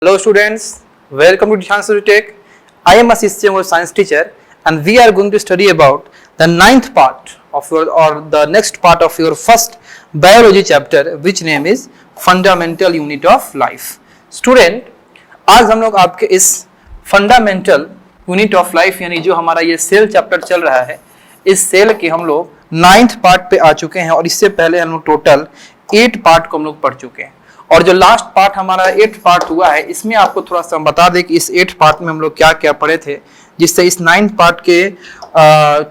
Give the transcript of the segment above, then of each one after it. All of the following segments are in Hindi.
Hello students, welcome to Chancellor Tech. I am a system science teacher and we are going to study about the ninth part of your or the next part of your first biology chapter which name is fundamental unit of life. Student, आज हम लोग आपके इस fundamental unit of life यानी जो हमारा ये सेल चैप्टर चल रहा है इस सेल के हम लोग नाइन्थ पार्ट पे आ चुके हैं और इससे पहले हम लोग टोटल 8 पार्ट को हम लोग पढ़ चुके हैं और जो लास्ट पार्ट हमारा 8 पार्ट हुआ है इसमें आपको थोड़ा सा बता दें कि इस 8 पार्ट में हम लोग क्या क्या पढ़े थे जिससे इस 9 पार्ट के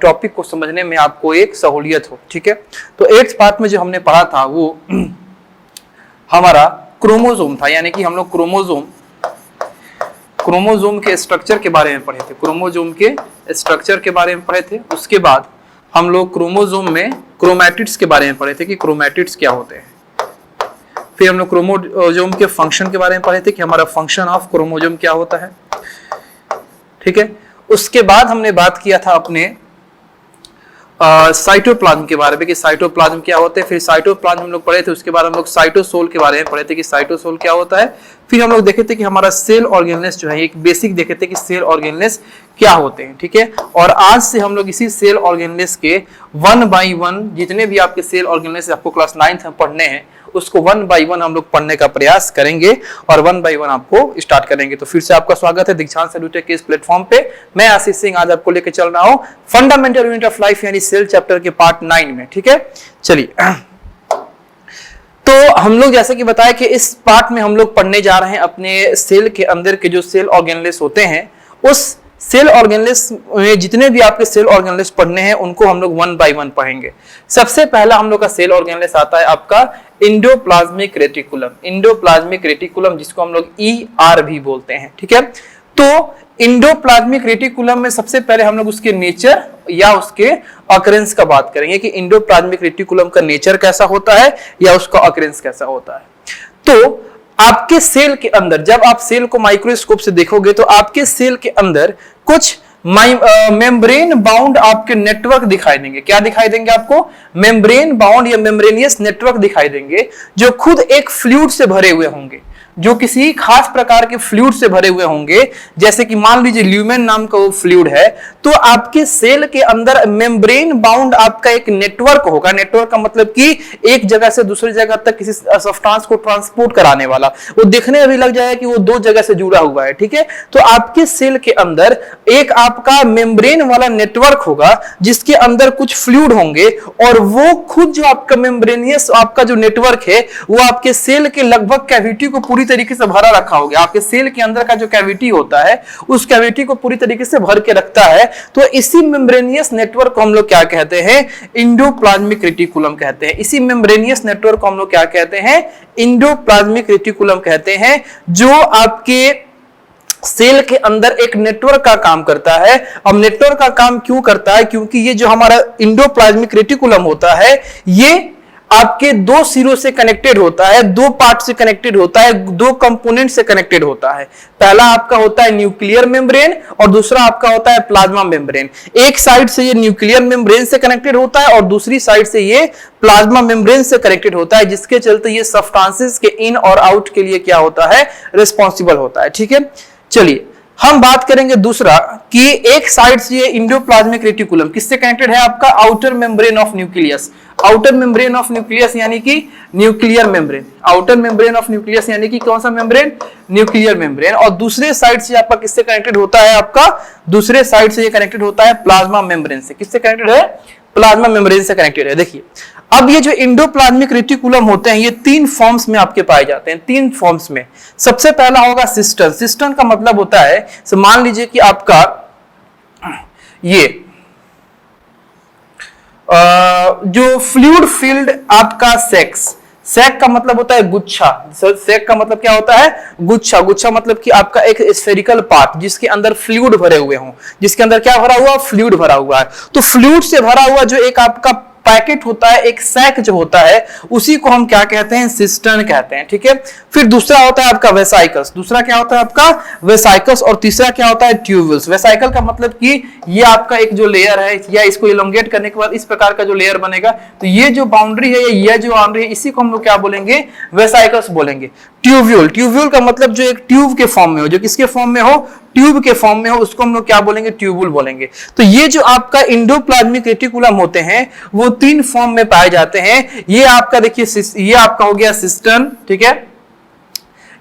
टॉपिक को समझने में आपको एक सहूलियत हो। ठीक है, तो 8 पार्ट में जो हमने पढ़ा था वो हमारा क्रोमोसोम था, यानी कि हम लोग क्रोमोसोम के स्ट्रक्चर के बारे में पढ़े थे, क्रोमोसोम के स्ट्रक्चर के बारे में पढ़े थे। उसके बाद हम लोग क्रोमोसोम में क्रोमैटिड्स के बारे में पढ़े थे कि क्रोमैटिड्स क्या होते हैं। फिर हम लोग क्रोमोसोम के फंक्शन के बारे में पढ़े थे कि हमारा फंक्शन ऑफ क्रोमोसोम क्या होता है। ठीक है, उसके बाद हमने बात किया था अपने साइटोप्लाज्म के बारे में कि साइटोप्लाज्म क्या होते हैं। फिर साइटोप्लाज्म हम लोग पढ़े थे, उसके बाद हम लोग साइटोसोल के बारे में पढ़े थे कि साइटोसोल क्या होता है। फिर हम लोग देखे थे कि हमारा सेल ऑर्गेनेल्स जो है एक बेसिक देखे थे कि सेल ऑर्गेनेल्स क्या होते हैं। ठीक है, और आज से हम लोग इसी सेल ऑर्गेनेल्स के 1 बाय 1 जितने भी आपके सेल ऑर्गेनेल्स आपको क्लास 9th में पढ़ने हैं उसको 1 बाय 1 हम लोग पढ़ने का प्रयास करेंगे और 1 बाय 1 आपको स्टार्ट करेंगे। तो फिर से आपका स्वागत है दीक्षांत एडुटेक के इस प्लेटफॉर्म पे। मैं आशीष सिंह आज आपको लेकर चल रहा हूं फंडामेंटल यूनिट ऑफ लाइफ यानी सेल चैप्टर के पार्ट 9 में। ठीक है, चलिए, तो हम लोग जैसे कि बताया कि इस पार्ट में हम लोग पढ़ने जा रहे हैं अपने सेल के अंदर के जो सेल ऑर्गेनेल्स होते हैं उस सेल ऑर्गेनेल्स में जितने भी आपके सेल ऑर्गेनेल्स पढ़ने हैं उनको हम लोग 1 बाय 1 पढ़ेंगे। सबसे पहला हम लोग का सेल ऑर्गेनेल्स आता है आपका एंडोप्लाज्मिक रेटिकुलम। एंडोप्लाज्मिक रेटिकुलम जिसको हम लोग ER भी बोलते हैं। ठीक है, तो एंडोप्लाज्मिक रेटिकुलम में सबसे पहले हम लोग उसके नेचर या उसके ऑकरेंस का बात करेंगे कि एंडोप्लाज्मिक रेटिकुलम का नेचर कैसा होता है या उसका ऑकरेंस कैसा होता है। तो आपके सेल के अंदर जब आप सेल को माइक्रोस्कोप से देखोगे तो आपके सेल के अंदर कुछ मेम्ब्रेन बाउंड आपके नेटवर्क दिखाई देंगे। क्या दिखाई देंगे आपको? मेम्ब्रेन बाउंड या मेम्ब्रेनियस नेटवर्क दिखाई देंगे जो खुद एक फ्लूइड से भरे हुए होंगे, जो किसी खास प्रकार के फ्लूइड से भरे हुए होंगे। जैसे कि मान लीजिए ल्यूमेन नाम का वो फ्लूइड है, तो आपके सेल के अंदर मेम्ब्रेन बाउंड आपका एक नेटवर्क होगा। नेटवर्क का मतलब कि एक जगह से दूसरी जगह तक किसी सब्सटेंस को ट्रांसपोर्ट कराने वाला। वो देखने में भी लग जाएगा कि वो 2 जगह से जुड़ा हुआ है। ठीक है, तो आपके सेल के अंदर एक आपका मेम्ब्रेन वाला नेटवर्क होगा जिसके अंदर कुछ फ्लूइड होंगे और वो खुद जो आपका मेम्ब्रेनियस आपका जो नेटवर्क है वो आपके सेल के लगभग कैविटी को पूरी तरीके से भरा रखा होगा। आपके सेल के अंदर का जो कैविटी होता है उस कैविटी को पूरी तरीके से भर के रखता है। तो इसी मेम्ब्रेनियस नेटवर्क को हम लोग क्या कहते हैं? एंडोप्लाज्मिक रेटिकुलम कहते हैं। इसी मेम्ब्रेनियस नेटवर्क को हम लोग क्या कहते हैं? एंडोप्लाज्मिक रेटिकुलम कहते हैं, जो आपके सेल के अंदर एक नेटवर्क का काम करता है। अब नेटवर्क का काम क्यों करता है? क्योंकि ये जो हमारा एंडोप्लाज्मिक रेटिकुलम होता है ये आपके 2 सिरों से कनेक्टेड होता है, 2 पार्ट से कनेक्टेड होता है, 2 कंपोनेंट से कनेक्टेड होता है। पहला आपका होता है न्यूक्लियर मेम्ब्रेन और दूसरा आपका होता है प्लाज्मा मेम्ब्रेन। एक साइड से ये न्यूक्लियर मेम्ब्रेन से कनेक्टेड होता है और दूसरी साइड से ये प्लाज्मा मेम्ब्रेन से कनेक्टेड होता है, जिसके चलते ये सब्सटेंसेस के इन और आउट के लिए क्या होता है? रिस्पॉन्सिबल होता है। ठीक है, चलिए हम बात करेंगे दूसरा कि एक साइड से ये एंडोप्लाज्मिक रेटिकुलम किससे कनेक्टेड है? आपका outer membrane of nucleus. Outer membrane of nucleus यानी कि nuclear membrane. Outer membrane of nucleus यानी कि कौन सा मेम्ब्रेन? Nuclear membrane. और दूसरे साइड से आपका किससे कनेक्टेड होता है? आपका दूसरे साइड से ये कनेक्टेड होता है प्लाज्मा मेम्ब्रेन से। किससे कनेक्टेड है? प्लाज्मा मेम्ब्रेन से कनेक्टेड है। देखिए, अब ये जो एंडोप्लाज्मिक रेटिकुलम होते हैं ये 3 फॉर्म्स में आपके पाए जाते हैं। 3 फॉर्म्स में सबसे पहला होगा सिस्टर्न। सिस्टर्न का मतलब होता है, मान लीजिए कि आपका ये जो फ्लूइड फील्ड आपका सैक का मतलब होता है गुच्छा। सैक का मतलब क्या होता है? गुच्छा। गुच्छा मतलब कि आपका एक स्फेरिकल पार्ट जिसके अंदर फ्लूइड भरे हुए हों, जिसके अंदर क्या भरा हुआ? फ्लूइड भरा हुआ है। तो फ्लूइड से भरा हुआ जो एक आपका पैकेट होता है, एक सैक जो होता है, उसी को हम क्या कहते हैं? सिस्टर्न कहते हैं। ठीक है, फिर दूसरा होता है आपका वेसाइकल्स। दूसरा क्या होता है आपका? वेसाइकल्स। और तीसरा क्या होता है? ट्यूब्यूल्स। वेसाइकल का मतलब कि ये आपका एक जो लेयर है या इसको इलोंगेट करने के बाद इस प्रकार का जो लेयर बनेगा, तो ये जो बाउंड्री है, ये जो बाउंड्री है, इसी को हम लोग क्या बोलेंगे? वेसाइकल्स बोलेंगे। ट्यूब्यूल, ट्यूब्यूल का मतलब जो एक ट्यूब के फॉर्म में हो, जो किसके फॉर्म में हो, ट्यूब के फॉर्म में हो, उसको हम लोग क्या बोलेंगे, ट्यूबूल बोलेंगे। तो ये जो आपका इंडोप्लाज्मिक रेटिकुलम होते हैं वो 3 फॉर्म में पाए जाते हैं। ये आपका देखिए, ये आपका हो गया सिस्टर्न, ठीक है,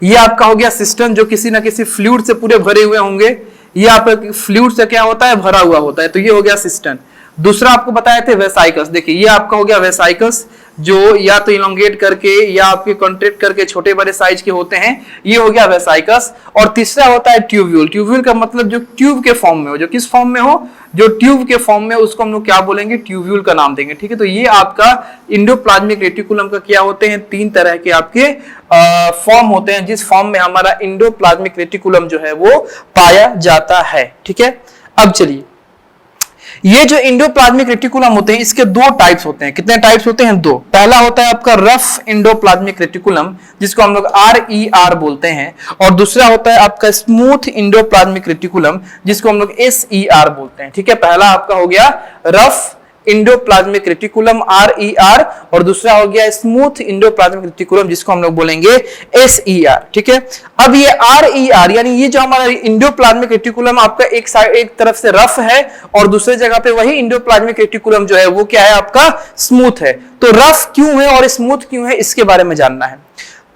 ये आपका हो गया सिस्टर्न जो किसी ना किसी फ्लूइड से पूरे भरे हुए होंगे। ये आपका फ्लूइड से क्या होता है, भरा हुआ होता है, तो ये हो गया सिस्टर्न। दूसरा आपको बताए थे वेसाइकस, देखिए ये आपका हो गया वेसाइकस, जो या तो इलोंगेट करके या आपके कॉन्ट्रैक्ट करके छोटे बड़े साइज के होते हैं, ये हो गया वेसाइकस। और तीसरा होता है ट्यूब्यूल, ट्यूब्यूल का मतलब जो ट्यूब के फॉर्म में हो, जो किस फॉर्म में हो, जो ट्यूब के फॉर्म में, उसको हम लोग क्या बोलेंगे, ट्यूब्यूल का नाम देंगे, ठीक है। तो ये आपका इंडोप्लाज्मिक रेटिकुलम का क्या होते हैं, 3 तरह के आपके फॉर्म होते हैं, जिस फॉर्म में हमारा इंडोप्लाज्मिक रेटिकुलम जो है वो पाया जाता है, ठीक है। अब चलिए, ये जो इंडोप्लाज्मिक रेटिकुलम होते हैं इसके 2 टाइप्स होते हैं। कितने टाइप्स होते हैं, 2। पहला होता है आपका रफ इंडोप्लाज्मिक रेटिकुलम, जिसको हम लोग RER बोलते हैं, और दूसरा होता है आपका स्मूथ इंडोप्लाज्मिक रेटिकुलम, जिसको हम लोग SER बोलते हैं, ठीक है। पहला आपका हो गया रफ इंडोप्लाज्मिक रेटिकुलम RER, और दूसरा हो गया स्मूथ इंडोप्लाज्मिक रेटिकुलम, जिसको हम लोग बोलेंगे SER, ठीक है। अब ये RER यानी ये जो हमारा इंडोप्लाज्मिक रेटिकुलम आपका एक तरफ से रफ है और दूसरे जगह पे वही इंडोप्लाज्मिक रेटिकुलम जो है वो क्या है, आपका स्मूथ है। तो रफ क्यों है और स्मूथ क्यों है, इसके बारे में जानना है।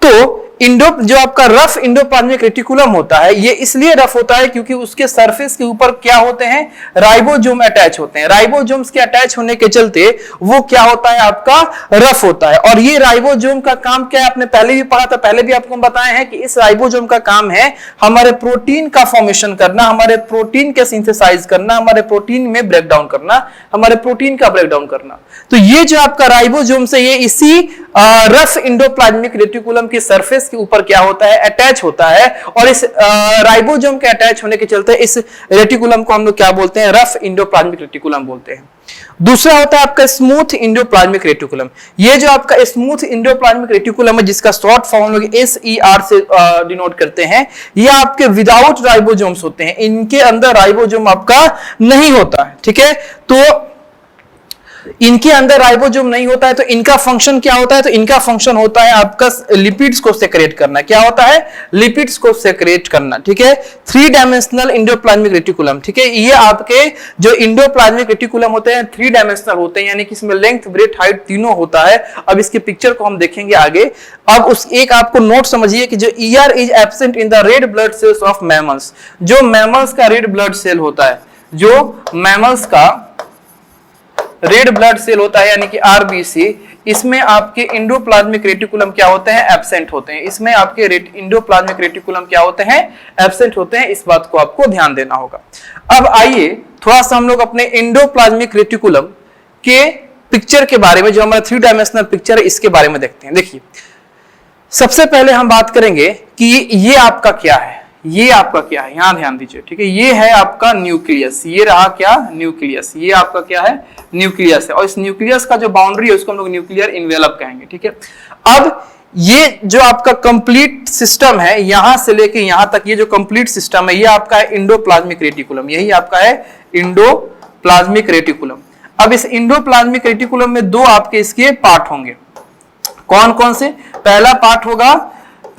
तो जो आपका रफ इंडोप्लाज्मिक रेटिकुलम होता है, ये इसलिए रफ होता है क्योंकि उसके सरफेस के ऊपर क्या होते हैं, राइबोसोम अटैच होते हैं। राइबोसोम्स के अटैच होने के चलते वो क्या होता है, आपका रफ होता है। और ये राइबोसोम का काम क्या है, आपने पहले भी पढ़ा था, पहले भी आपको बताए हैं कि इस राइबोसोम का काम है हमारे प्रोटीन का फॉर्मेशन करना, हमारे प्रोटीन के सिंथेसाइज करना, हमारे प्रोटीन में ब्रेक डाउन करना, हमारे प्रोटीन का ब्रेक डाउन करना। तो ये जो आपका राइबोसोम से ये इसी रफ इंडोप्लाज्मिक रेटिकुलम के सरफेस के ऊपर क्या होता है, अटैच होता है। और इस राइबोसोम के अटैच होने के चलते इस रेटिकुलम को हम लोग क्या बोलते हैं, रफ इंडोप्लाज्मिक रेटिकुलम बोलते हैं। दूसरा होता है आपका स्मूथ इंडोप्लाज्मिक रेटिकुलम। ये जो आपका स्मूथ इंडोप्लाज्मिक रेटिकुलम है, जिसका शॉर्ट फॉर्म हम लोग SER से डिनोट करते हैं, ये आपके विदाउट राइबोसोम्स होते हैं, इनके अंदर राइबोसोम आपका नहीं होता है, ठीक है। तो इनके अंदर राइबोसोम नहीं होता है, तो इनका फंक्शन क्या होता है, तो इनका फंक्शन होता है आपका लिपिड्स को सेक्रेट करना। क्या होता है, लिपिड्स को सेक्रेट करना, ठीक है। 3 डायमेंशनल इंडोप्लाज्मिक रेटिकुलम, ठीक है। ये आपके जो इंडोप्लाज्मिक रेटिकुलम होते हैं 3 डायमेंशनल होते हैं, यानी कि इसमें लेंथ, ब्रेथ, हाइट तीनों होता है। अब इसके पिक्चर को हम देखेंगे आगे। अब उस एक आपको नोट समझिए कि जो ER is absent in the red blood cells of mammals. जो मैमल्स का रेड ब्लड सेल होता है, जो मैमल्स का रेड ब्लड सेल होता है यानी कि RBC, इसमें आपके इंडोप्लाज्मिक रेटिकुलम क्या होते हैं, एब्सेंट होते हैं। इसमें आपके इंडोप्लाज्मिक रेटिकुलम क्या होते हैं, एब्सेंट होते हैं। इस बात को आपको ध्यान देना होगा। अब आइए थोड़ा सा हम लोग अपने इंडोप्लाज्मिक रेटिकुलम के पिक्चर के बारे में, जो हमारा 3 डायमेंशनल पिक्चर है, इसके बारे में देखते हैं। देखिए, सबसे पहले हम बात करेंगे कि ये आपका क्या है, ये आपका क्या है, यहां ध्यान दीजिए, ठीक है। ये है आपका न्यूक्लियस, ये रहा क्या, न्यूक्लियस। ये आपका क्या है, न्यूक्लियस है। और इस न्यूक्लियस का जो बाउंड्री है उसको हम लोग न्यूक्लियर इन्वेलप कहेंगे, ठीक है। अब ये जो आपका कंप्लीट सिस्टम है, यहां से लेके यहां तक, ये जो कंप्लीट सिस्टम है, ये आपका है इंडोप्लाज्मिक रेटिकुलम। यही आपका है इंडोप्लाज्मिक रेटिकुलम। अब इस इंडोप्लाज्मिक रेटिकुलम में 2 आपके इसके पार्ट होंगे। कौन कौन से, पहला पार्ट होगा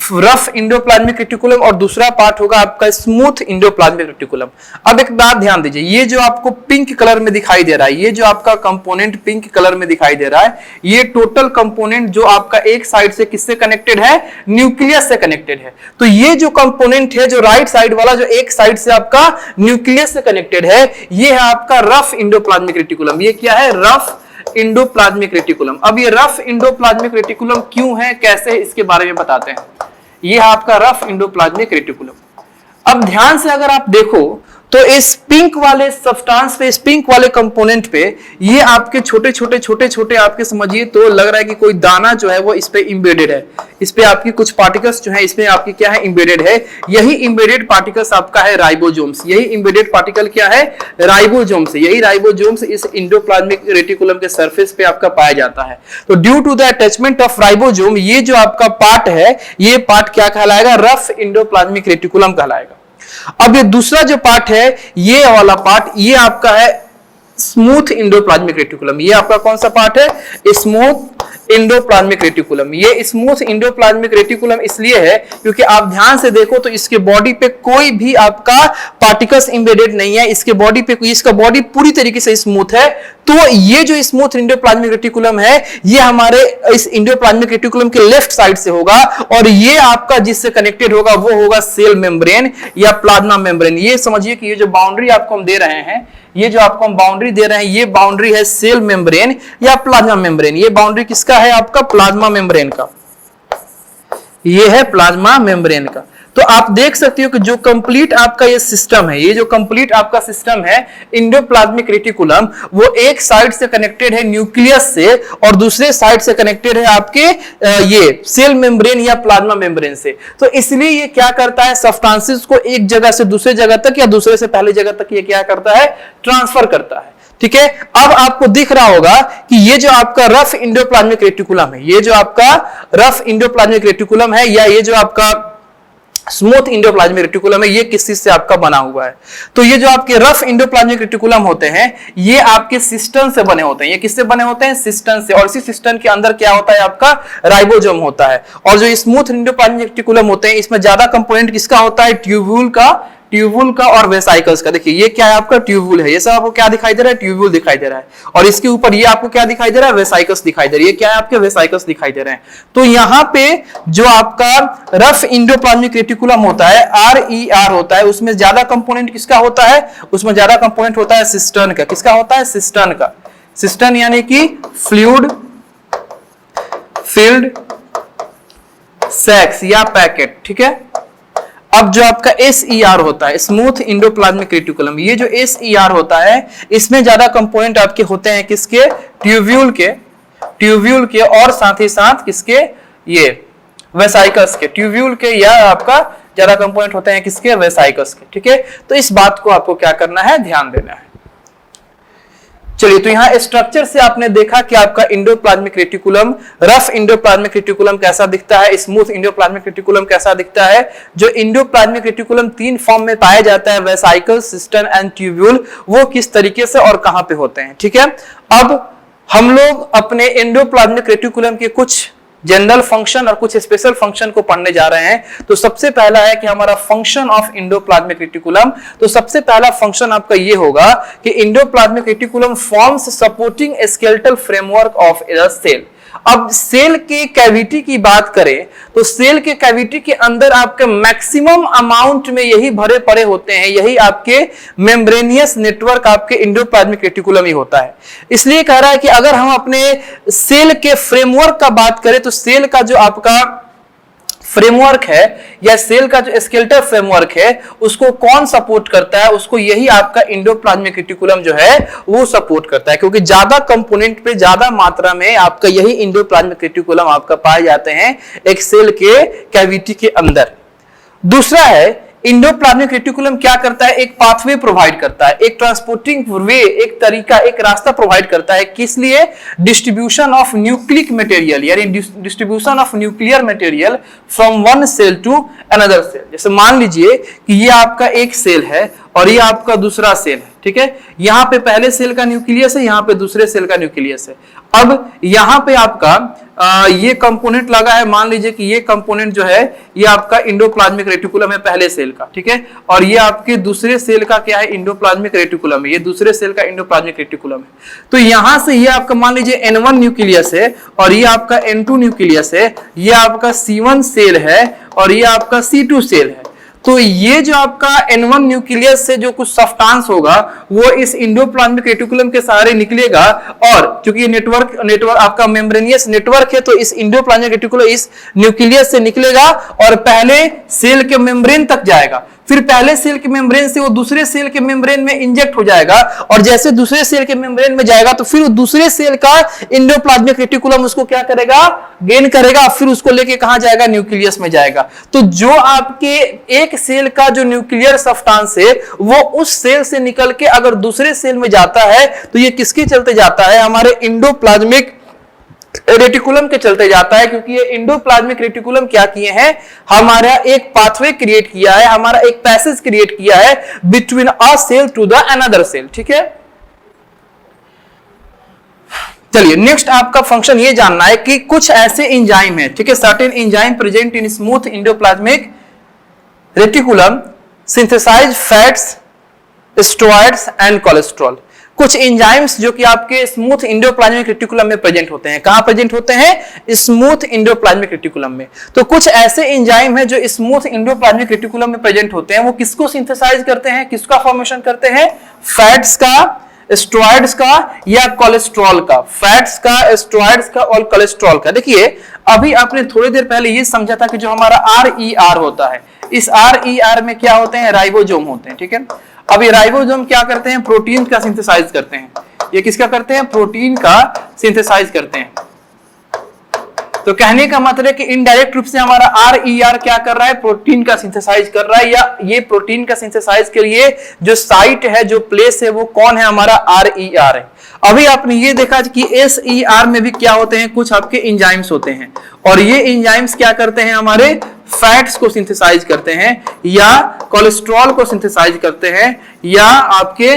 रफ इंडोप्लाज्मिक रेटिकुलम और दूसरा पार्ट होगा आपका स्मूथ इंडोप्लाज्मिक रेटिकुलम। अब एक बात ध्यान दीजिए, ये जो आपको पिंक कलर में दिखाई दे रहा है, ये जो आपका कंपोनेंट पिंक कलर में दिखाई दे रहा है, ये टोटल कंपोनेंट जो आपका एक साइड से किससे कनेक्टेड है, न्यूक्लियस से कनेक्टेड है। तो ये जो कंपोनेंट है, जो राइट साइड वाला, जो एक साइड से आपका न्यूक्लियस से कनेक्टेड है, ये है आपका रफ इंडोप्लाज्मिक रेटिकुलम। ये क्या है, रफ इंडोप्लाज्मिक रेटिकुलम। अब ये रफ इंडोप्लाज्मिक रेटिकुलम क्यों है, कैसे है, इसके बारे में बताते हैं। ये आपका रफ इंडोप्लाज्मिक रेटिकुलम। अब ध्यान से अगर आप देखो तो इस पिंक वाले सब्सटेंस पे, इस पिंक वाले कंपोनेंट पे, ये आपके छोटे छोटे आपके समझिए तो लग रहा है कि कोई दाना जो है वो इस पे इंबेडेड है। इस पे आपकी कुछ पार्टिकल्स जो है इसमें आपकी क्या है, इंबेडेड है। यही इंबेडेड पार्टिकल्स आपका है राइबोसोम्स। यही इंबेडेड पार्टिकल क्या है, राइबोसोम्स। यही राइबोसोम्स इस इंडोप्लाज्मिक रेटिकुलम के सरफेस पे आपका पाया जाता है। तो due to the attachment of ribosome, ये जो आपका पार्ट है, ये पार्ट क्या कहलाएगा, रफ इंडोप्लाज्मिक रेटिकुलम कहलाएगा। अब ये दूसरा जो पार्ट है, ये वाला पार्ट, ये आपका है स्मूथ इंडोप्लाज्मिक रेटिकुलम। ये आपका कौन सा पार्ट है, स्मूथ इंडोप्लाज्मिक रेटिकुलम। ये स्मूथ इंडोप्लाज्मिक रेटिकुलम इसलिए है क्योंकि आप ध्यान से देखो तो इसके बॉडी पे कोई भी आपका पार्टिकल्स इंबेडेड नहीं है, इसके बॉडी पे इसका बॉडी पूरी तरीके से स्मूथ है। तो ये जो स्मूथ इंडोप्लाज्मिक रेटिकुलम है ये हमारे इस इंडोप्लाज्मिक रेटिकुलम के लेफ्ट साइड से होगा और ये आपका जिससे कनेक्टेड होगा वो होगा सेल मेम्ब्रेन या प्लाज्मा मेम्ब्रेन। ये समझिए कि ये जो बाउंड्री आपको हम दे रहे हैं, ये जो आपको हम बाउंड्री दे रहे हैं, ये बाउंड्री है सेल मेम्ब्रेन या प्लाज्मा मेम्ब्रेन। ये बाउंड्री किसका है? आपका प्लाज्मा मेम्ब्रेन का। ये है प्लाज्मा मेम्ब्रेन का। तो आप देख सकते हो कि जो कंप्लीट आपका ये सिस्टम है, ये जो कंप्लीट आपका सिस्टम है इंडोप्लाज्मिक रेटिकुलम, वो एक साइड से कनेक्टेड है न्यूक्लियस से और दूसरे साइड से कनेक्टेड है आपके ये सेल मेम्ब्रेन या प्लाज्मा मेम्ब्रेन से। तो इसलिए ये क्या करता है, सब्सटेंसेस को एक जगह से दूसरे जगह तक या दूसरे से पहले जगह तक ये क्या करता है, ट्रांसफर करता है। ठीक है, अब आपको दिख रहा होगा कि ये जो आपका रफ इंडोप्लाज्मिक रेटिकुलम है, ये जो आपका रफ इंडोप्लाज्मिक रेटिकुलम है या ये जो आपका स्मूथ इंडोप्लाज्मिक रेटिकुलम है, ये किस चीज से आपका बना हुआ है? तो ये जो आपके रफ इंडोप्लाज्मिक रेटिकुलम होते हैं ये आपके सिस्टन से बने होते हैं। ये किससे बने होते हैं? सिस्टन से। और इसी सिस्टन के अंदर क्या होता है? आपका राइबोसोम होता है। और जो स्मूथ इंडोप्लाज्मिक रेटिकुलम होते हैं इसमें ज्यादा कंपोनेंट किसका होता है? ट्यूब्यूल का और वेसाइकल्स का। देखिए ये क्या है? आपका ट्यूब्यूल है। ये सब आपको क्या दिखाई दे रहा है? ट्यूब्यूल दिखाई दे रहा है। और इसके ऊपर ये आपको क्या दिखाई दे रहा है? वेसाइकल्स दिखाई दे रही है। क्या है? आपके वेसाइकल्स दिखाई दे रहे हैं। तो यहाँ पे जो आपका रफ इंडोप्लाज्मिक रेटिकुलम होता है, RER होता है, उसमें ज्यादा कंपोनेंट किसका होता है? उसमें ज्यादा कंपोनेंट होता है सिस्टन का। किसका होता है? सिस्टन का। सिस्टन यानी कि फ्लूइड फिल्ड सैक्स या पैकेट। ठीक है, अब जो आपका SER होता है, स्मूथ इंडोप्लाज्मिक रेटिकुलम, ये जो SER होता है इसमें ज्यादा कंपोनेंट आपके होते हैं किसके? ट्यूब्यूल के और साथ ही साथ किसके? ये वेसाइकल्स के। ट्यूब्यूल के या आपका ज्यादा कंपोनेंट होते हैं किसके? वेसाइकल्स के। ठीक है, तो इस बात को आपको क्या करना है? ध्यान देना है। चलिए, तो यहां स्ट्रक्चर से आपने देखा कि आपका endoplasmic reticulum, rough endoplasmic reticulum कैसा दिखता है, स्मूथ इंडोप्लाज्मिक रेटिकुलम कैसा दिखता है। जो इंडोप्लाज्मिक रेटिकुलम 3 फॉर्म में पाया जाता है, वेसाइकल, सिस्टन एंड ट्यूब्यूल, वो किस तरीके से और कहां पे होते हैं। ठीक है, अब हम लोग अपने इंडोप्लाज्मिक रेटिकुलम के कुछ जनरल फंक्शन और कुछ स्पेशल फंक्शन को पढ़ने जा रहे हैं। तो सबसे पहला है कि हमारा फंक्शन ऑफ इंडोप्लाज्मिक रेटिकुलम। तो सबसे पहला फंक्शन आपका ये होगा कि endoplasmic reticulum forms supporting skeletal framework of a cell. अब सेल के कैविटी की बात करें तो सेल के कैविटी के अंदर आपके मैक्सिमम अमाउंट में यही भरे पड़े होते हैं, यही आपके मेम्ब्रेनियस नेटवर्क आपके इंडोप्लाज्मिक रेटिकुलम ही होता है। इसलिए कह रहा है कि अगर हम अपने सेल के फ्रेमवर्क का बात करें तो सेल का जो आपका फ्रेमवर्क है या सेल का जो स्केलेटल फ्रेमवर्क है उसको कौन सपोर्ट करता है? उसको यही आपका इंडोप्लाज्मिक रेटिकुलम जो है वो सपोर्ट करता है, क्योंकि ज्यादा कंपोनेंट पे ज्यादा मात्रा में आपका यही इंडोप्लाज्मिक रेटिकुलम आपका पाए जाते हैं एक सेल के कैविटी के अंदर। दूसरा है इंडोप्लाज्मिक रेटिकुलम क्या करता है? एक पाथवे प्रोवाइड करता है, एक ट्रांसपोर्टिंग वे, एक तरीका, एक रास्ता प्रोवाइड करता है। किस लिए? डिस्ट्रीब्यूशन ऑफ न्यूक्लिक मटेरियल, यानी distribution of nuclear material from one cell to another cell. जैसे मान लीजिए कि ये आपका एक सेल है और ये आपका दूसरा सेल है। ठीक है, यहाँ पे पहले सेल का न्यूक्लियस है, यहाँ पे दूसरे सेल का न्यूक्लियस है। अब यहाँ पे आपका ये कंपोनेंट लगा है, मान लीजिए कि ये कंपोनेंट जो है ये आपका इंडोप्लाज्मिक रेटिकुलम है पहले सेल का। ठीक है, और ये आपके दूसरे सेल का क्या है? इंडोप्लाज्मिक रेटिकुलम है। ये दूसरे सेल का इंडोप्लाज्मिक रेटिकुलम है। तो यहां से ये आपका मान लीजिए N1 न्यूक्लियस है और ये आपका N2 न्यूक्लियस है, ये आपका C1 सेल है और ये आपका C2 सेल है। तो ये जो आपका N1 न्यूक्लियस से जो कुछ सब्सटेंस होगा वो इस इंडोप्लाज्मिक रेटिकुलम के सहारे निकलेगा और क्योंकि ये नेटवर्क आपका मेम्ब्रेनियस नेटवर्क है तो इस इंडोप्लाज्मिक रेटिकुलम इस न्यूक्लियस से निकलेगा और पहले सेल के मेम्ब्रेन तक जाएगा, फिर पहले सेल के मेम्ब्रेन से वो दूसरे सेल के मेम्ब्रेन में इंजेक्ट हो जाएगा और जैसे दूसरे सेल के मेम्ब्रेन में जाएगा तो फिर दूसरे सेल का इंडोप्लाज्मिक रेटिकुलम उसको क्या करेगा? गेन करेगा, फिर उसको लेके कहां जाएगा? न्यूक्लियस में जाएगा। तो जो आपके एक सेल का जो न्यूक्लियर सब्सटेंस है वो उस सेल से निकल के अगर दूसरे सेल में जाता है तो ये किसके चलते जाता है? हमारे इंडोप्लाज्मिक रेटिकुलम के चलते जाता है, क्योंकि ये इंडोप्लाज्मिक रेटिकुलम क्या किए हैं? हमारा एक पाथवे क्रिएट किया है, हमारा एक पैसेज क्रिएट किया है between a cell to the another cell. ठीक है, चलिए नेक्स्ट आपका फंक्शन ये जानना है कि कुछ ऐसे एंजाइम है, ठीक है, certain enzyme present in smooth endoplasmic reticulum synthesise fats, steroids and cholesterol. कुछ एंजाइम्स जो कि आपके स्मूथ एंडोप्लाज्मिक रेटिकुलम में प्रेजेंट होते हैं। कहां प्रेजेंट होते हैं? स्मूथ एंडोप्लाज्मिक रेटिकुलम में। तो कुछ ऐसे एंजाइम है जो स्मूथ एंडोप्लाज्मिक रेटिकुलम में प्रेजेंट होते हैं, वो किसको सिंथेसाइज करते हैं, किसका फॉर्मेशन करते हैं? फैट्स का, स्टेरॉइड्स का या कोलेस्ट्रॉल का। फैट्स का, स्टेरॉइड्स का और कोलेस्ट्रॉल का। देखिए अभी आपने थोड़ी देर पहले ये समझा था कि जो हमारा RER होता है, इस RER में क्या होते हैं? राइबोसोम होते हैं, ठीक है। अब ये राइबोसोम क्या करते हैं? प्रोटीन का सिंथेसाइज करते हैं। ये किसका करते हैं? प्रोटीन का सिंथेसाइज करते हैं। तो कहने का मतलब है कि इनडायरेक्ट रूप से हमारा RER क्या कर रहा है? प्रोटीन का सिंथेसाइज कर रहा है, या ये प्रोटीन का सिंथेसाइज के लिए जो साइट है, जो प्लेस है, वो कौन है? हमारा RER है। अभी आपने ये देखा कि SER में भी क्या होते हैं? कुछ आपके एंजाइम्स होते हैं, और ये एंजाइम्स क्या करते हैं? हमारे फैट्स को सिंथेसाइज करते हैं, या कोलेस्ट्रॉल को सिंथेसाइज करते हैं, या आपके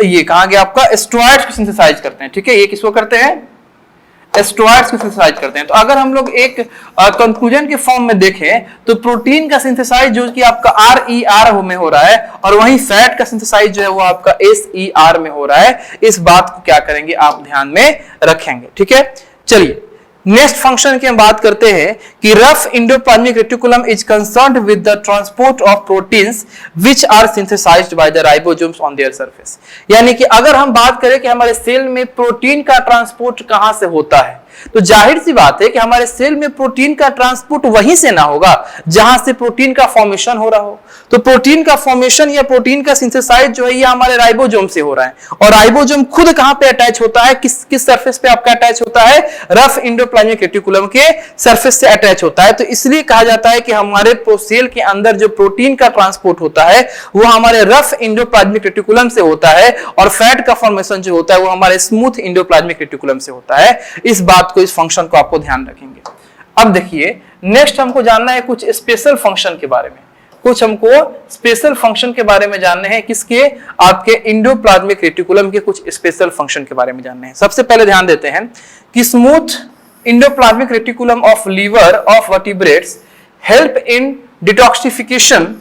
ये कहा गया आपका स्टेरॉइड्स को सिंथेसाइज करते हैं, ठीक है। ये किसको करते हैं? स्टेरॉइड्स को सिंथेसाइज करते हैं। तो अगर हम लोग एक कंक्लूजन के फॉर्म में देखें तो प्रोटीन का सिंथेसाइज जो कि आपका RER में हो रहा है, और वहीं फैट का सिंथेसाइज जो है वो आपका SER में हो रहा है। इस बात को क्या करेंगे? आप ध्यान में रखेंगे, ठीक है। चलिए नेक्स्ट फंक्शन की हम बात करते हैं कि rough endoplasmic reticulum is concerned with the transport of proteins which are synthesised by the ribosomes on their surface. यानी कि अगर हम बात करें कि हमारे सेल में प्रोटीन का ट्रांसपोर्ट कहां से होता है, तो जाहिर सी बात है कि हमारे सेल में प्रोटीन का ट्रांसपोर्ट वहीं से ना होगा जहां से प्रोटीन का फॉर्मेशन हो रहा हो। तो प्रोटीन का फॉर्मेशन या प्रोटीन का सिंथेसाइज जो है ये हमारे राइबोसोम से हो रहा है, और राइबोसोम खुद कहां पे अटैच होता है? किस सरफेस पे आपका अटैच होता है? रफ एंडोप्लाज्मिक रेटिकुलम के सरफेस से अटैच होता है। तो इसलिए कहा जाता है कि हमारे सेल के अंदर जो प्रोटीन का ट्रांसपोर्ट होता है वो हमारे रफ एंडोप्लाज्मिक रेटिकुलम से होता है, और फैट का फॉर्मेशन जो होता है वो हमारे स्मूथ एंडोप्लाज्मिक रेटिकुलम से होता है। इस बात को, इस फंक्शन को आपको ध्यान रखेंगे। अब देखिए नेक्स्ट हमको जानना है कुछ स्पेशल फंक्शन के बारे में। कुछ हमको स्पेशल फंक्शन के बारे में जानने हैं, किसके? आपके एंडोप्लाज्मिक रेटिकुलम के कुछ स्पेशल फंक्शन के बारे में जानने हैं। सबसे पहले ध्यान देते हैं कि smooth endoplasmic reticulum of liver of vertebrates help in detoxification,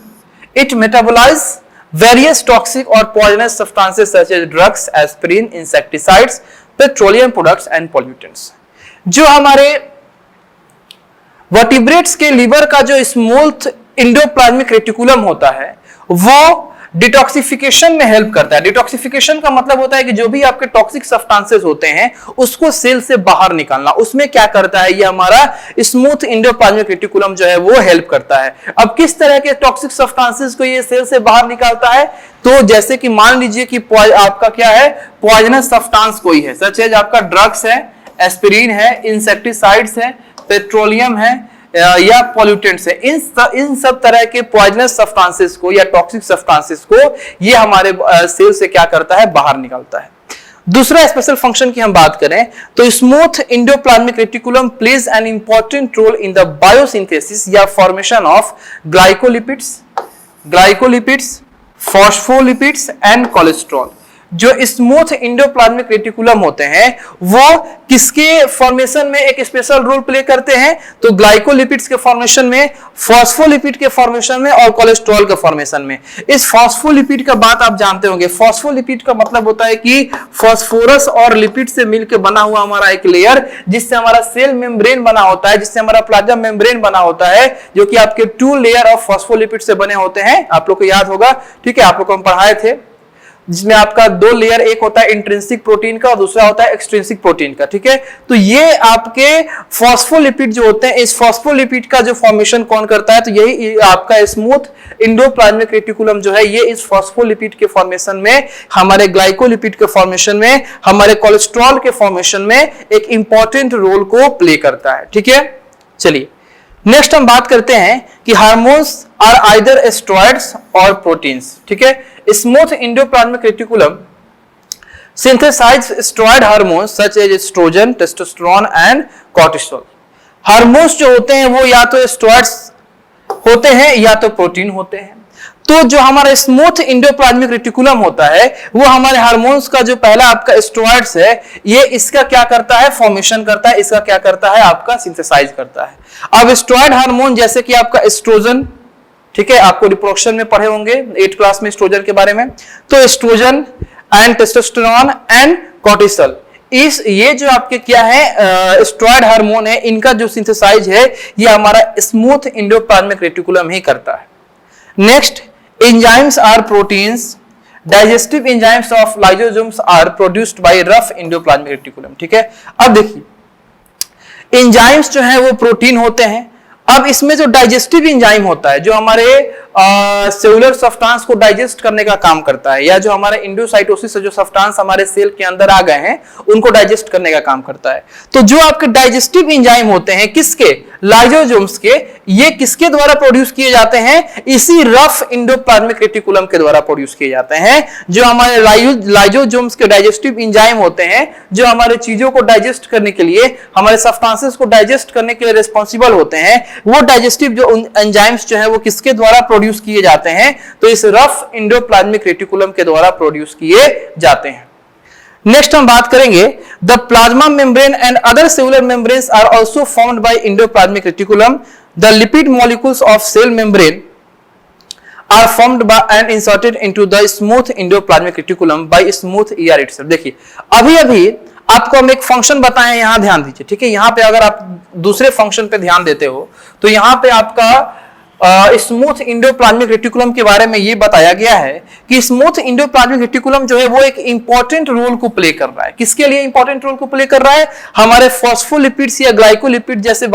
it metabolise various toxic or poisonous substances such as drugs, aspirin, insecticides, petroleum products and pollutants। जो हमारे वर्टिब्रेट्स के लीवर का जो स्मूथ एंडोप्लाज्मिक रेटिकुलम होता है वो डिटॉक्सिफिकेशन में हेल्प करता है। डिटॉक्सिफिकेशन का मतलब होता है कि जो भी आपके टॉक्सिक सब्सटेंसेस होते हैं उसको सेल से बाहर निकालना। उसमें क्या करता है? ये हमारा स्मूथ एंडोप्लाज्मिक रेटिकुलम जो है वो हेल्प करता है। अब किस तरह के टॉक्सिक सब्सटेंसेस को ये सेल से बाहर निकालता है? तो जैसे कि मान लीजिए कि आपका क्या है? पॉइजनस सब्सटेंस कोई है, सच एज आपका ड्रग्स है, एस्पिरिन है, इंसेक्टिसाइड्स है, पेट्रोलियम है, या पॉल्यूटेंट्स है। इन सब तरह के पॉइजनस सब्सटेंसेस को या टॉक्सिक सब्सटेंसेस को ये हमारे सेल से क्या करता है? बाहर निकालता है। दूसरा स्पेशल फंक्शन की हम बात करें तो smooth endoplasmic reticulum plays an important role in the biosynthesis या formation of glycolipids, phospholipids and cholesterol. जो स्मूथ एंडोप्लाज्मिक रेटिकुलम होते हैं वो किसके फॉर्मेशन में एक स्पेशल रोल प्ले करते हैं? तो ग्लाइकोलिपिड्स के फॉर्मेशन में, फॉस्फोलिपिड के फॉर्मेशन में और कोलेस्ट्रॉल के फॉर्मेशन में। इस फॉस्फोलिपिड का बात आप जानते होंगे। फॉस्फोलिपिड का मतलब होता है कि फॉस्फोरस और लिपिड से मिलकर बना हुआ हमारा एक लेयर, जिससे हमारा सेल मेम्ब्रेन बना होता है, जिससे हमारा प्लाज्मा मेम्ब्रेन बना होता है, जो कि आपके 2 लेयर ऑफ फॉस्फोलिपिड से बने होते हैं। आप लोग को याद होगा, ठीक है, आप लोग को हम पढ़ाए थे, जिसमें आपका 2 लेयर, एक होता है इंट्रिंसिक प्रोटीन का और दूसरा होता है एक्सट्रिंसिक प्रोटीन का, ठीक है। तो ये आपके फॉस्फोलिपिड जो होते हैं, इस फॉस्फोलिपिड का जो फॉर्मेशन कौन करता है? तो यही आपका स्मूथ एंडोप्लाज्मिक रेटिकुलम जो है ये इस फॉस्फोलिपिड के फॉर्मेशन में, हमारे ग्लाइकोलिपिड के फॉर्मेशन में, हमारे कोलेस्ट्रॉल के फॉर्मेशन में एक इंपॉर्टेंट रोल को प्ले करता है, ठीक है। चलिए नेक्स्ट हम बात करते हैं कि हार्मोन्स आर आइदर स्टेरॉइड्स और प्रोटीन्स, ठीक है। Smooth endoplasmic reticulum synthesise steroid hormones such as estrogen, testosterone and cortisol. Hormones जो होते हैं वो या तो स्टेरॉइड्स होते हैं या तो प्रोटीन होते हैं। तो जो हमारा स्मूथ इंडोप्लाज्मिक रेटिकुलम होता है वो हमारे हार्मोन्स का जो पहला आपका स्टेरॉइड्स है, ये इसका क्या करता है, फॉर्मेशन करता है, इसका क्या करता है, आपका सिंथेसाइज करता है। अब स्टेरॉइड हार्मोन जैसे कि आपका एस्ट्रोजन, ठीक है, आपको रिप्रोडक्शन में पढ़े होंगे 8th क्लास में एस्ट्रोजन के बारे में, तो estrogen and testosterone and cortisol, इस ये जो आपके क्या है स्टेरॉइड हार्मोन है, इनका जो सिंथेसाइज है ये हमारा स्मूथ इंडोप्लाज्मिक रेटिकुलम ही करता है। Next, enzymes are proteins, digestive enzymes of lysosomes are produced by rough endoplasmic reticulum, ठीक है। अब देखिए एंजाइम्स जो है वो प्रोटीन होते हैं। अब इसमें जो डाइजेस्टिव एंजाइम होता है, जो हमारे सेलुलर सब्सटेंस को डाइजेस्ट करने का काम करता है, या जो हमारे इंडोसाइटोसिस से जो सब्सटेंस हमारे सेल के अंदर आ गए हैं उनको डाइजेस्ट करने का काम करता है। तो जो आपके डाइजेस्टिव एंजाइम होते हैं किसके, लाइसोसोम्स के, ये किसके द्वारा प्रोड्यूस किए जाते हैं, इसी रफ इंडोप्लाज्मिक रेटिकुलम के द्वारा प्रोड्यूस किए जाते हैं। जो हमारे लाइसोसोम्स के डाइजेस्टिव एंजाइम होते हैं, जो हमारे चीजों को डाइजेस्ट करने के लिए, हमारे सब्सटेंसेस को डाइजेस्ट करने के लिए रिस्पॉन्सिबल होते हैं, वो डाइजेस्टिव जो एंजाइम्स जो है वो किसके द्वारा प्रोड्यूस किए जाते हैं, तो इस रफ इंडोप्लाज्मिक रेटिकुलम के द्वारा प्रोड्यूस किए जाते हैं। नेक्स्ट हम बात करेंगे, the plasma membrane and other cellular membranes are also formed by endoplasmic reticulum. The lipid molecules of cell membrane are formed by and inserted into the smooth endoplasmic reticulum by smooth ER itself। देखिए अभी आपको हम एक फंक्शन बताएं, यहां ध्यान दीजिए, ठीक है। यहां पे अगर आप दूसरे फंक्शन पे ध्यान देते हो तो यहां पे आपका स्मूथ इंडोप्लाज्मिक रेटिकुलम के बारे में ये बताया गया है कि स्मूथ इंडोप्लाज्मिक रेटिकुलम जो है वो एक इंपॉर्टेंट रोल को प्ले कर रहा है। किसके लिए इंपॉर्टेंट रोल को प्ले कर रहा है, हमारे फॉस्फोलिपिड्स या ग्लाइकोलिपिड जैसे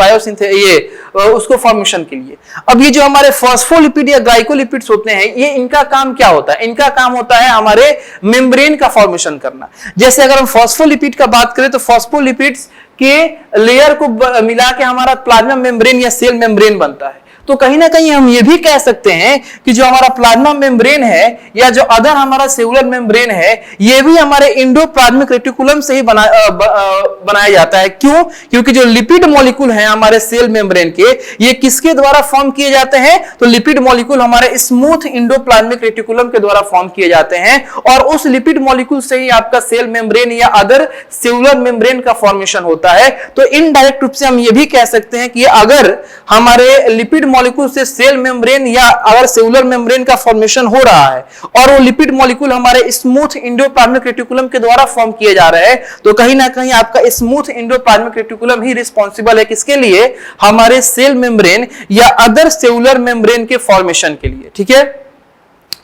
उसको फॉर्मेशन के लिए। अब ये जो हमारे फॉस्फोलिपिड या ग्लाइकोलिपिड्स होते हैं, ये इनका काम क्या होता है, इनका काम होता है हमारे मेम्ब्रेन का फॉर्मेशन करना। जैसे अगर हम फॉस्फोलिपिड का बात करें तो फॉस्फोलिपिड्स के लेयर को मिला के हमारा प्लाज्मा मेम्ब्रेन या सेल मेम्ब्रेन बनता है। तो कहीं ना कहीं हम ये भी कह सकते हैं कि जो हमारा प्लाज्मा मेम्ब्रेन है या जो अदर हमारा सेलुलर मेम्ब्रेन है, ये भी हमारे इंडोप्लाज्मिक रेटिकुलम से ही बनाया जाता है। क्यों? क्योंकि जो लिपिड मॉलिक्यूल हैं हमारे सेल मेम्ब्रेन के, ये किसके द्वारा फॉर्म किए जाते हैं, तो लिपिड मॉलिक्यूल हमारे स्मूथ इंडोप्लाज्मिक रेटिकुलम के द्वारा फॉर्म किए जाते हैं, और उस लिपिड मॉलिक्यूल से ही आपका सेल मेम्ब्रेन या अदर सेलुलर मेम्ब्रेन का फॉर्मेशन होता है। तो इनडायरेक्ट रूप से हम ये भी कह सकते हैं कि अगर हमारे लिपिड मॉलिक्यूल से सेल मेम्ब्रेन या अगर सेलुलर मेम्ब्रेन का फॉर्मेशन हो रहा है और वो लिपिड मॉलिक्यूल हमारे स्मूथ इंडोप्लाज्मिक रेटिकुलम के द्वारा फॉर्म किए जा रहे हैं, तो कहीं ना कहीं आपका स्मूथ इंडोप्लाज्मिक रेटिकुलम ही रिस्पांसिबल है किसके लिए, हमारे सेल मेम्ब्रेन या अदर सेलुलर मेम्ब्रेन के फॉर्मेशन के लिए। ठीक है,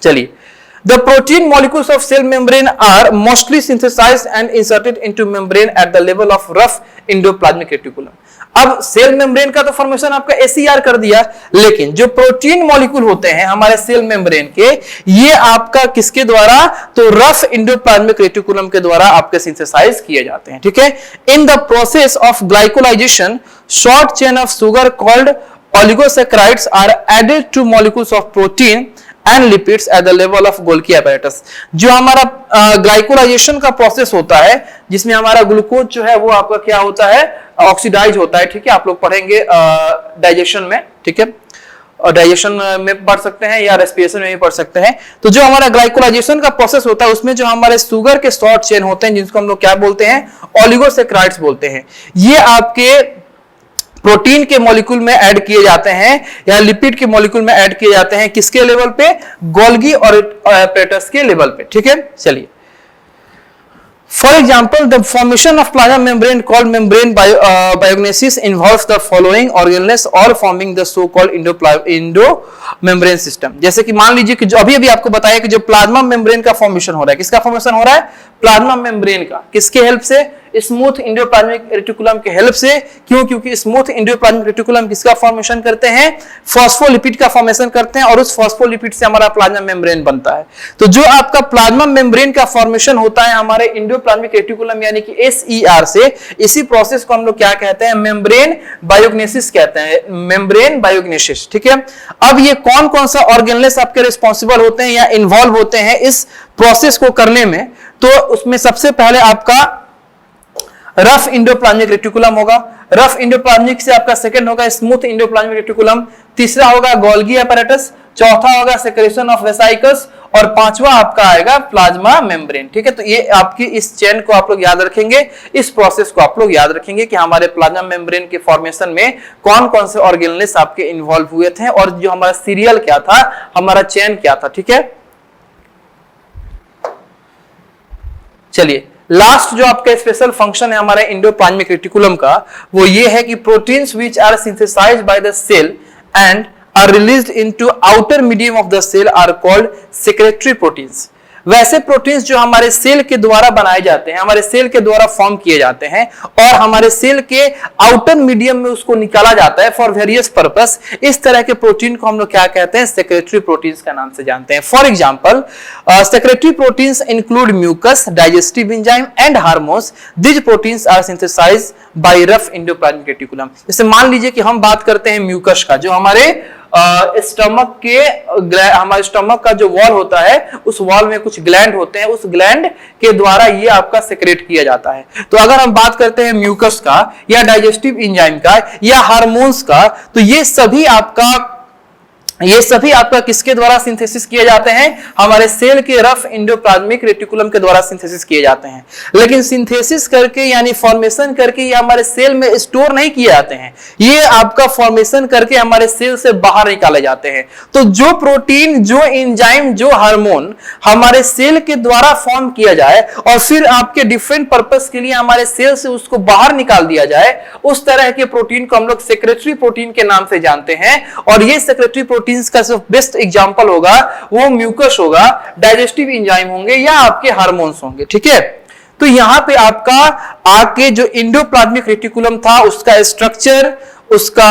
चलिए। The protein molecules of cell membrane are mostly synthesized and inserted into membrane at the level of rough endoplasmic reticulum। अब सेल मेम्ब्रेन का तो फॉर्मेशन आपका ACR कर दिया, लेकिन जो प्रोटीन मॉलिक्यूल होते हैं हमारे सेल मेम्ब्रेन के, ये आपका किसके द्वारा, तो रफ इंडोप्लाज्मिक रेटिकुलम के द्वारा आपके सिंथेसाइज किए जाते हैं। ठीक है, in the process of glycolization short chain of sugar called oligosaccharides are added to molecules of protein and lipids at the level of Golgi apparatus। जो हमारा ग्लाइकोलाइजेशन का प्रोसेस होता है, जिसमें हमारा ग्लूकोज जो है वो आपका क्या होता है, ऑक्सीडाइज होता है। ठीक है, आप लोग पढ़ेंगे डाइजेशन में। ठीक है, और डाइजेशन में पढ़ सकते हैं या रेस्पिरेशन में भी पढ़ सकते हैं। तो जो हमारा ग्लाइकोलाइजेशन का प्रोसेस होता है उसमें जो हमारे शुगर के शॉर्ट चेन होते हैं, जिनको हम लोग क्या बोलते हैं, ओलिगोसैकेराइड्स बोलते हैं, ये आपके प्रोटीन के मॉलिक्यूल में ऐड किए जाते हैं या लिपिड के मॉलिक्यूल में ऐड किए जाते हैं। किसके लेवल पे, गोल्गी और एपैरेटस के लेवल पे। ठीक है, चलिए। For example, the formation of plasma membrane called membrane biogenesis involves the following organelles और forming the so called endo membrane system. जैसे कि मान लीजिए कि जो अभी आपको बताया कि जो प्लाज्मा मेम्ब्रेन का फॉर्मेशन हो रहा है, किसका फॉर्मेशन हो रहा है, प्लाज्मा मेम्ब्रेन का। किसके हेल्प से, स्मूथ इंडोप्लाज्मिक रेटिकुलम के हेल्प से। क्यों? क्योंकि स्मूथ इंडोप्लाज्मिक रेटिकुलम किसका फॉर्मेशन करते हैं, फॉस्फोलिपिड का फॉर्मेशन करते हैं, और उस फॉस्फोलिपिड से हमारा प्लाज्मा मेम्ब्रेन बनता है। तो जो आपका प्लाज्मा मेम्ब्रेन का फॉर्मेशन होता है हमारे इंडोप्लाज्मिक रेटिकुलम यानी कि SER से, इसी प्रोसेस को हम लोग क्या कहते हैं, मेम्ब्रेन बायोगनेसिस कहते हैं, मेम्ब्रेन बायोगनेसिस। ठीक है, अब ये कौन कौन सा ऑर्गेनेल्स आपके रिस्पॉन्सिबल होते हैं या इन्वॉल्व होते हैं इस प्रोसेस को करने में, तो उसमें सबसे पहले आपका रफ इंडोप्लाज्मिक रेटिकुलम होगा। रफ इंडोप्लाज्मिक से आपका सेकंड होगा स्मूथ इंडोप्लाज्मिक रेटिकुलम, तीसरा होगा गोल्गी apparatus, चौथा होगा सेक्रेशन ऑफ वेसाइकल्स, और पांचवा आपका आएगा प्लाज्मा मेम्ब्रेन। ठीक है, तो ये आपकी इस चेन को आप लोग याद रखेंगे, इस प्रोसेस को आप लोग याद रखेंगे कि हमारे प्लाज्मा मेम्ब्रेन के फॉर्मेशन में कौन कौन से ऑर्गेनेल्स आपके इन्वॉल्व हुए थे और जो हमारा सीरियल क्या था, हमारा चेन क्या था। ठीक है, चलिए लास्ट जो आपका स्पेशल फंक्शन है हमारे एंडोप्लाज्मिक रेटिकुलम का, वो ये है कि proteins which are synthesised by the cell and are released into outer medium of the cell are called secretory proteins। वैसे प्रोटीन्स जो हमारे सेल के द्वारा बनाए जाते हैं, हमारे सेल के द्वारा फॉर्म किए जाते हैं और हमारे सेल के आउटर मीडियम में उसको निकाला जाता है फॉर वेरियस पर्पस, इस तरह के प्रोटीन को हम लोग क्या कहते हैं, सेक्रेटरी प्रोटीन्स का नाम से जानते हैं। For example secretory proteins include mucus, digestive enzyme and hormones. This proteins are synthesised by rough endoplasmic reticulum. जैसे मान लीजिए कि हम बात करते हैं म्यूकस का, जो हमारे स्टमक के हमारे स्टमक का जो वॉल होता है, उस वॉल में कुछ ग्लैंड होते हैं, उस ग्लैंड के द्वारा ये आपका सेक्रेट किया जाता है। तो अगर हम बात करते हैं म्यूकस का या डाइजेस्टिव एंजाइम का या हार्मोन्स का, तो ये सभी आपका किसके द्वारा सिंथेसिस किए जाते हैं, हमारे सेल के रफ एंडोप्लाज्मिक रेटिकुलम के द्वारा सिंथेसिस किए जाते हैं। लेकिन सिंथेसिस करके यानी फॉर्मेशन करके ये हमारे सेल में स्टोर नहीं किए जाते हैं, ये आपका फॉर्मेशन करके हमारे सेल से बाहर निकाले जाते हैं। तो जो प्रोटीन, जो एंजाइम, जो हार्मोन हमारे सेल के द्वारा फॉर्म किया जाए और फिर आपके डिफरेंट पर्पस के लिए हमारे सेल से उसको बाहर निकाल दिया जाए, उस तरह के प्रोटीन को हम लोग सेक्रेटरी प्रोटीन के नाम से जानते हैं। और ये सेक्रेटरी प्रोटीन का जो बेस्ट एग्जांपल होगा वो म्यूकस होगा, डाइजेस्टिव एंजाइम होंगे या आपके हार्मोन्स होंगे। ठीक है, तो यहां पे आपका आके जो एंडोप्लाज्मिक रेटिकुलम था, उसका स्ट्रक्चर, उसका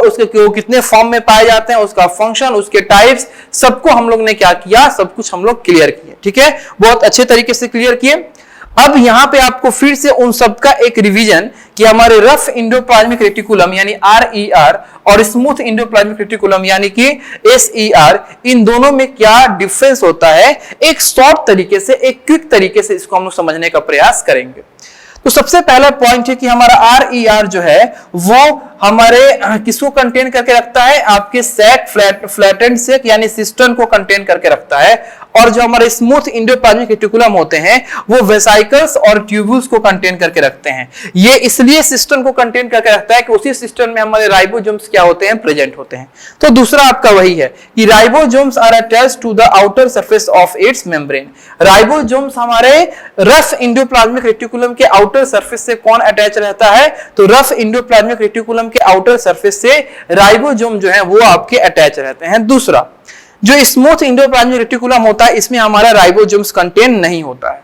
उसके कितने फॉर्म में पाए जाते हैं, उसका फंक्शन, उसके टाइप्स, सबको हम लोग ने क्या किया, सब कुछ हम लोग क्लियर किए। ठीक है, बहुत अच्छे तरीके से क्लियर किए। अब यहां पे आपको फिर से उन सब का एक रिवीजन कि हमारे रफ एंडोप्लाज्मिक रेटिकुलम यानी RER और स्मूथ एंडोप्लाज्मिक रेटिकुलम यानी कि SER, इन दोनों में क्या डिफरेंस होता है, एक शॉर्ट तरीके से, एक क्विक तरीके से इसको हम लोग समझने का प्रयास करेंगे। तो सबसे पहला पॉइंट है कि हमारा RER जो है वो हमारे किसको कंटेन करके रखता है, आपके सैक, फ्लैटेंड सैक यानी सिस्टन को कंटेन करके रखता है। और जो हमारे स्मूथ एंडोप्लाज्मिक रेटिकुलम होते हैं वो वेसाइकल्स और ट्यूब्यूल्स को कंटेन करके रखते हैं। ये इसलिए सिस्टन को कंटेन करके रखता है कि उसी सिस्टम में हमारे राइबोसोम्स क्या होते हैं, प्रेजेंट होते हैं। तो दूसरा आपका वही है कि ribosomes are attached to the outer surface of its membrane. Ribosomes हमारे रफ एंडोप्लाज्मिक रेटिकुलम के आउटर सरफेस से कौन अटैच रहता है, तो रफ एंडोप्लाज्मिक रेटिकुलम के आउटर सरफेस से राइबोसोम जो है वो आपके अटैच रहते हैं। दूसरा, जो स्मूथ एंडोप्लाज्मिक रेटिकुलम होता है इसमें हमारा राइबोसोम्स कंटेन नहीं होता है।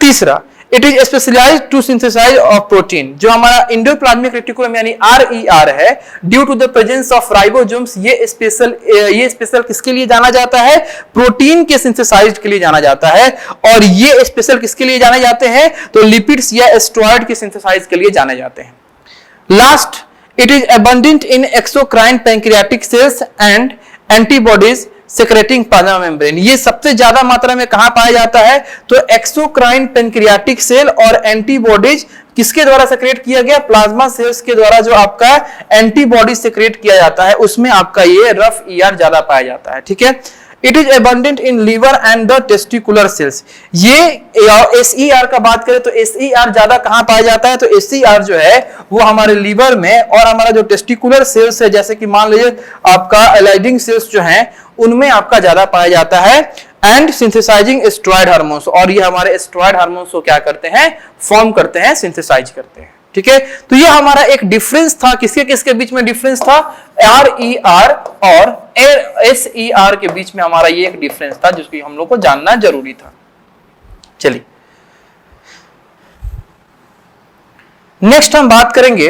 तीसरा, it is specialised to synthesise of protein. जो हमारा एंडोप्लाज्मिक रेटिकुलम यानी RER है, due to the presence of ribosomes, ये स्पेशल किसके लिए जाना जाता है, प्रोटीन के सिंथेसाइज के लिए जाना जाता है। और ये स्पेशल किसके लिए जाने जाते हैं, तो लिपिड्स या स्टेरॉइड के सिंथेसाइज के लिए जाने जाते हैं। Last, it is abundant in exocrine pancreatic cells and antibodies secreting plasma membrane. ये सबसे ज्यादा मात्रा में कहां पाया जाता है, तो एक्सोक्राइन पैंक्रियाटिक सेल और एंटीबॉडीज किसके द्वारा सेक्रेट किया गया, प्लाज्मा सेल्स के द्वारा जो आपका एंटीबॉडी सेक्रेट किया जाता है, उसमें आपका ये रफ ER ज्यादा पाया जाता है। ठीक है, it is abundant in liver and the testicular cells. ये SER का बात करें तो SER ज्यादा कहां पाया जाता है, तो SER जो है वो हमारे लीवर में और हमारा जो टेस्टिकुलर सेल्स है, जैसे कि मान लीजिए आपका एलाइडिंग सेल्स जो हैं उनमें आपका ज्यादा पाया जाता है। एंड सिंथेसाइजिंग स्टेरॉइड हार्मोन्स, और ये हमारे स्टेरॉइड हार्मोन्स को क्या करते हैं, फॉर्म करते हैं, सिंथेसाइज करते हैं। ठीक है, तो ये हमारा एक डिफरेंस था, किसके किसके बीच में डिफरेंस था, RER और SER के बीच में हमारा ये एक डिफरेंस था जिसको हम लोग को जानना जरूरी था। चलिए नेक्स्ट हम बात करेंगे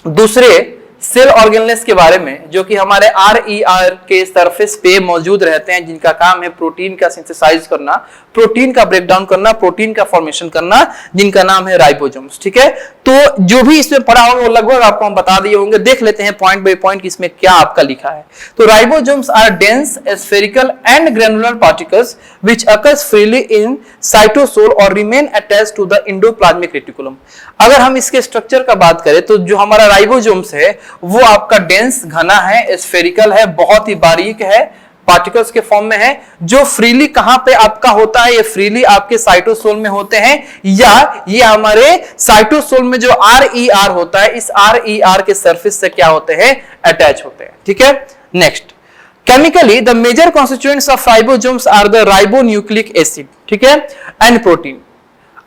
दूसरे सेल ऑर्गेनेल्स के बारे में, जो कि हमारे RER के सरफेस पे मौजूद रहते हैं, जिनका काम है प्रोटीन का सिंथेसाइज करना, प्रोटीन का ब्रेकडाउन करना, प्रोटीन का फॉर्मेशन करना, जिनका नाम है राइबोसोम्स। ठीक है, तो जो भी इसमें पढ़ा होगा वो लगभग आपको हम बता दिए होंगे। देख लेते हैं पॉइंट बाय पॉइंट इसमें क्या आपका लिखा है। तो ribosomes are dense spherical and granular particles which occurs freely in cytosol और remain attached to the endoplasmic reticulum. अगर हम इसके स्ट्रक्चर का बात करें तो जो हमारा राइबोसोम्स है वो आपका डेंस घना है, स्फेरिकल है, बहुत ही बारीक है, पार्टिकल्स के फॉर्म में है, जो फ्रीली कहां पे आपका होता है, ये फ्रीली आपके साइटोसोल में होते हैं, या ये हमारे साइटोसोल में जो RER होता है, इस RER के सरफेस से क्या होते हैं, अटैच होते हैं। ठीक है, next, chemically the major constituents of ribosomes are the ribonucleic acid, ठीक है, एंड प्रोटीन।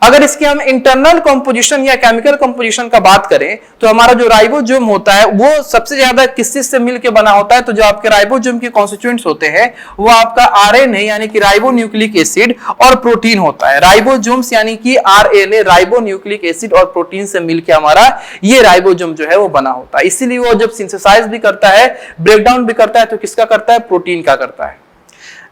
अगर इसकी हम इंटरनल कंपोजिशन या केमिकल कंपोजिशन का बात करें तो हमारा जो राइबोसोम होता है वो सबसे ज्यादा किस चीज से मिलकर बना होता है, तो जो आपके राइबोसोम के कॉन्स्टिट्यूएंट्स होते हैं वो आपका RNA यानी कि राइबोन्यूक्लिक एसिड और प्रोटीन होता है। राइबोसोम्स यानी कि RNA राइबोन्यूक्लिक एसिड और प्रोटीन से मिलकर हमारा ये राइबोसोम जो है वो बना होता है। इसीलिए वो जब सिंथेसाइज भी करता है, ब्रेकडाउन भी करता है, तो किसका करता है, प्रोटीन का करता है।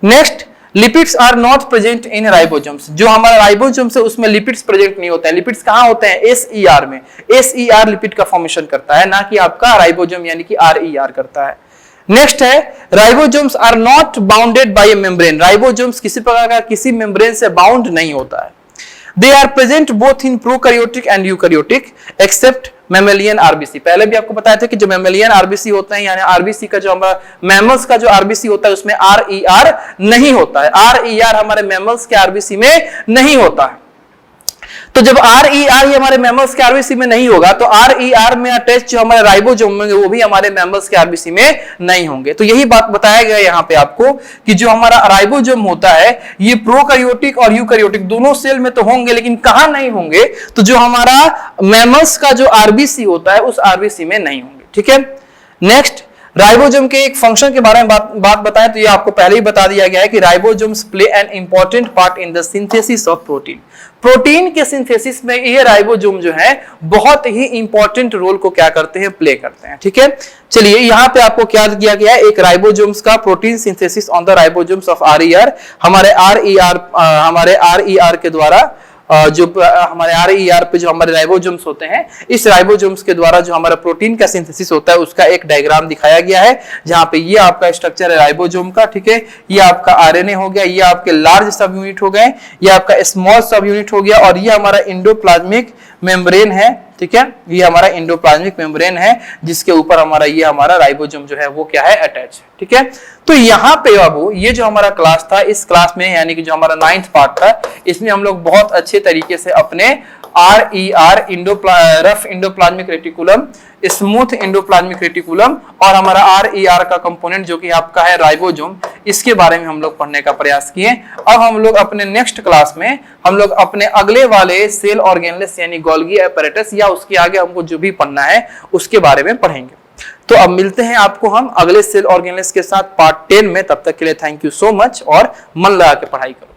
Next, lipids are not present in ribosomes. जो हमारा राइबोसोम्स है उसमें लिपिड्स प्रेजेंट नहीं होते हैं। लिपिड्स कहां होते हैं, SER में। SER लिपिड का फॉर्मेशन करता है, ना कि आपका राइबोसोम यानी कि RER करता है। नेक्स्ट है, ribosomes are not bounded by a membrane. Ribosomes किसी प्रकार का किसी मेम्ब्रेन से बाउंड नहीं होता है। They are present both in prokaryotic and eukaryotic except mammalian RBC। पहले भी आपको बताया था कि जो मैमेलियन RBC होते हैं यानी RBC का जो हमारा मैमल्स का जो RBC होता है उसमें RER नहीं होता है। RER हमारे मैमल्स के RBC में नहीं होता है। तो जब RER हमारे मैमल्स के RBC में नहीं होगा तो RER में अटैच जो हमारे राइबोसोम होंगे वो भी हमारे मैमल्स के RBC में नहीं होंगे। तो यही बात बताया गया यहाँ पे आपको कि जो हमारा राइबोसोम होता है ये प्रोकैरियोटिक और यूकैरियोटिक दोनों सेल में तो होंगे, लेकिन कहां नहीं होंगे, तो जो हमारा मैमल्स का जो RBC होता है उस RBC में नहीं होंगे। ठीक है, नेक्स्ट, राइबोसोम के एक फंक्शन के बारे में बात बताएं तो ये आपको पहले ही बता दिया गया है कि ribosomes play an important part in the synthesis of protein. Protein के सिंथेसिस में ये राइबोसोम जो है बहुत ही इंपॉर्टेंट रोल को क्या करते हैं, प्ले करते हैं। ठीक है, चलिए यहाँ पे आपको क्या दिया गया है, एक राइबोसोम्स का protein synthesis on the ribosomes of RER। हमारे RER के द्वारा जो हमारे RER पे जो हमारे राइबोसोम्स होते हैं, इस राइबोसोम्स के द्वारा जो हमारा प्रोटीन का सिंथेसिस होता है उसका एक डायग्राम दिखाया गया है, जहां पे ये आपका स्ट्रक्चर है राइबोसोम का। ठीक है, ये आपका RNA हो गया, ये आपके लार्ज सब यूनिट हो गए, ये आपका स्मॉल सब यूनिट हो गया, और ये हमारा इंडोप्लाज्मिक मेम्ब्रेन है। ठीक है, ये हमारा इंडोप्लाज्मिक मेम्ब्रेन है जिसके ऊपर हमारा ये हमारा राइबोसोम जो है वो क्या है, अटैच है। ठीक है, तो यहाँ पे बाबू ये जो हमारा क्लास था, इस क्लास में यानी कि जो हमारा 9th पार्ट था, इसमें हम लोग बहुत अच्छे तरीके से अपने RER rough endoplasmic reticulum, smooth endoplasmic reticulum और हमारा RER का कंपोनेंट जो कि आपका है राइबोसोम, इसके बारे में हम लोग पढ़ने का प्रयास किए। अब हम लोग अपने नेक्स्ट क्लास में हम लोग अपने अगले वाले सेल ऑर्गेनलेस यानी गोल्गी एपैरेटस या उसके आगे हमको जो भी पढ़ना है उसके बारे में पढ़ेंगे। तो अब मिलते हैं आपको हम अगले सेल ऑर्गेनलेस के साथ पार्ट 10 में। तब तक के लिए थैंक यू सो मच और मन लगा के पढ़ाई करो।